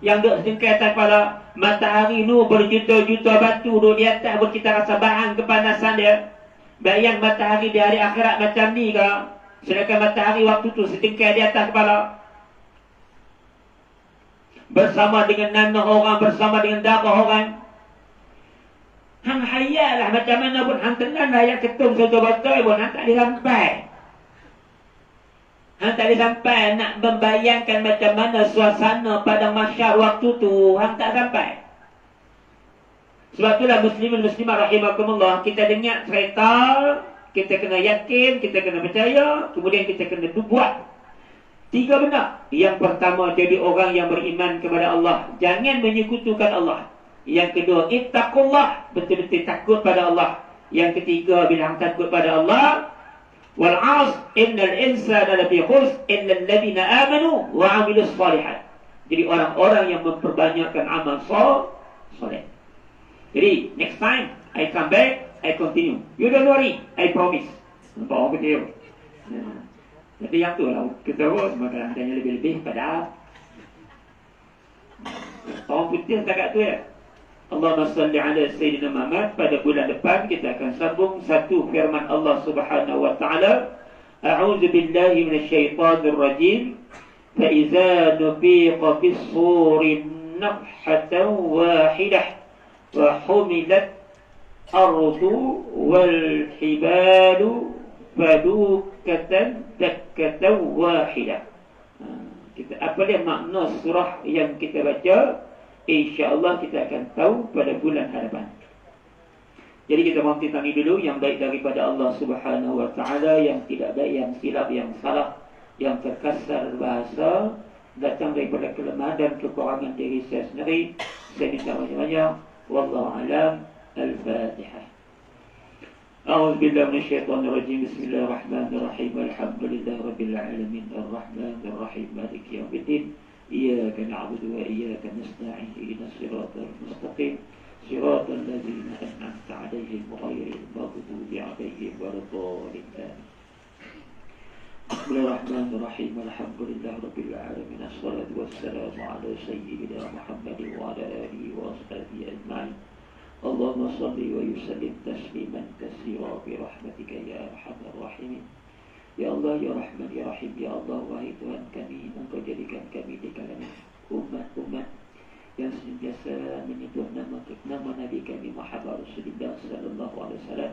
Yang duk sedengkai atas kepala matahari nu berjuta-juta batu duk di atas, kita rasa bahan kepanasan dia. Bayang matahari di hari akhirat macam ni ke? Sedangkan matahari waktu tu sedengkai di atas kepala. Bersama dengan nanah orang, bersama dengan darah orang. Hang hayal lah macam mana pun, hang tenang lah yang ketum betul-betul pun, hang tak boleh sampai. Hang tak boleh sampai nak membayangkan macam mana suasana pada masyarakat waktu tu. Hang tak sampai. Sebab itulah muslimin muslimah rahimakumullah, kita dengar cerita, kita kena yakin, kita kena percaya, kemudian kita kena buat 3 benda. Yang pertama, jadi orang yang beriman kepada Allah, jangan menyekutukan Allah. Yang kedua, ittaqullah, betul-betul takut pada Allah. Yang ketiga, bila hang takut pada Allah, wal 'asr innal insana lafi khusr illa alladhina amanu wa 'amilus shalihat. Jadi orang-orang yang memperbanyakkan amal soleh. Jadi next time I come back, I continue. You don't worry, I promise. Nampak orang kecil. Jadi yang tu lah kita buat, maka adanya lebih-lebih pada orang putih setakat tu ya. Allahumma salli ala Sayyidina Muhammad. Pada bulan depan kita akan sambung satu firman Allah Subhanahu wa taala. A'udzu billahi minasyaitonir rajim. Fa iza nufiqa fis suri nafhatan wahidah wa humilat ardu wal hibalu fadukatan dakkatan wahidah. Kita apa dia makna surah yang kita baca? InsyaAllah kita akan tahu pada bulan hadapan. Jadi kita berhenti tangi dulu. Yang baik daripada Allah Subhanahu wa ta'ala, yang tidak baik, yang silap, yang salah, yang terkasar bahasa, datang daripada kelemahan dan kekurangan diri saya sendiri, saya minta banyak-banyak. Wallahu alam. Al-Fatihah. أعوذ بالله من الشيطان الرجيم. بسم الله الرحمن الرحيم. الحمد لله رب العالمين الرحمن الرحيم مالك يوم الدين. إياك نعبد وإياك نستعين. اهدنا الصراط المستقيم صراط الذين أنعمت عليهم غير المغضوب عليهم ولا الضالين. بسم الله الرحمن الرحيم. الحمد لله رب العالمين. الصلاة والسلام على سيدنا محمد وعلى آله وأصحابه أجمعين. اللهم صل وسلم تسليما كثيرا برحمتك يا أرحم الراحمين. Ya Allah, Ya Rahman, Ya Rahim, Ya Allah, wahai Tuhan kami, Engkau jadikan kami di kalangan umat-umat yang senantiasa menyentuh nama Nabi kami Muhammad Rasulullah sallallahu alaihi wasallam,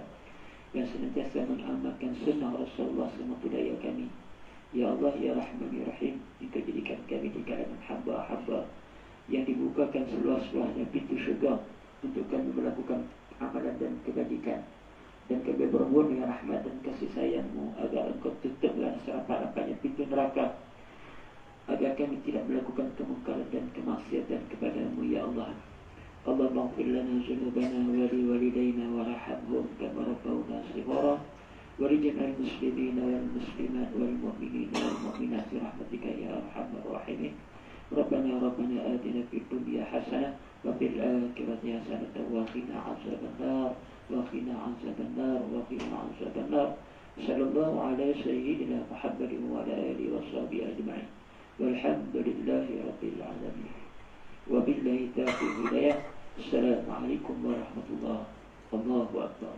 yang senantiasa mengamalkan sunnah Rasulullah semata daya kami. Ya Allah, Ya Rahman, Ya Rahim, Engkau jadikan kami di kalangan hamba-hamba yang dibukakan seluas-luasnya pintu syurga untuk kami melakukan amalan dan kebajikan. Dan kami bermohon dengan rahmat dan kasih sayang-Mu agar Engkau tutuplah serapat-rapatnya pintu neraka, agar kami tidak melakukan kemungkaran dan kemaksiatan kepada-Mu, Ya Allah. Allahumma ighfir lana dzunubana wa li walidayna warhamhum kama rabbawna shighara wa li jami'il muslimina wal muslimat wal mu'minina wal mu'minat bi rahmatika ya arhamar rahimin. Rabbana atina fid dunya hasanah wa fil akhirati hasanah wa qina adzaban nar. وقنا عذاب النار وقنا عذاب النار. صلى الله على سيدنا محمد وعلى آله وصحبه أجمعين والحمد لله رب العالمين وبالله توفيق الهداية. السلام عليكم ورحمة الله. الله أكبر.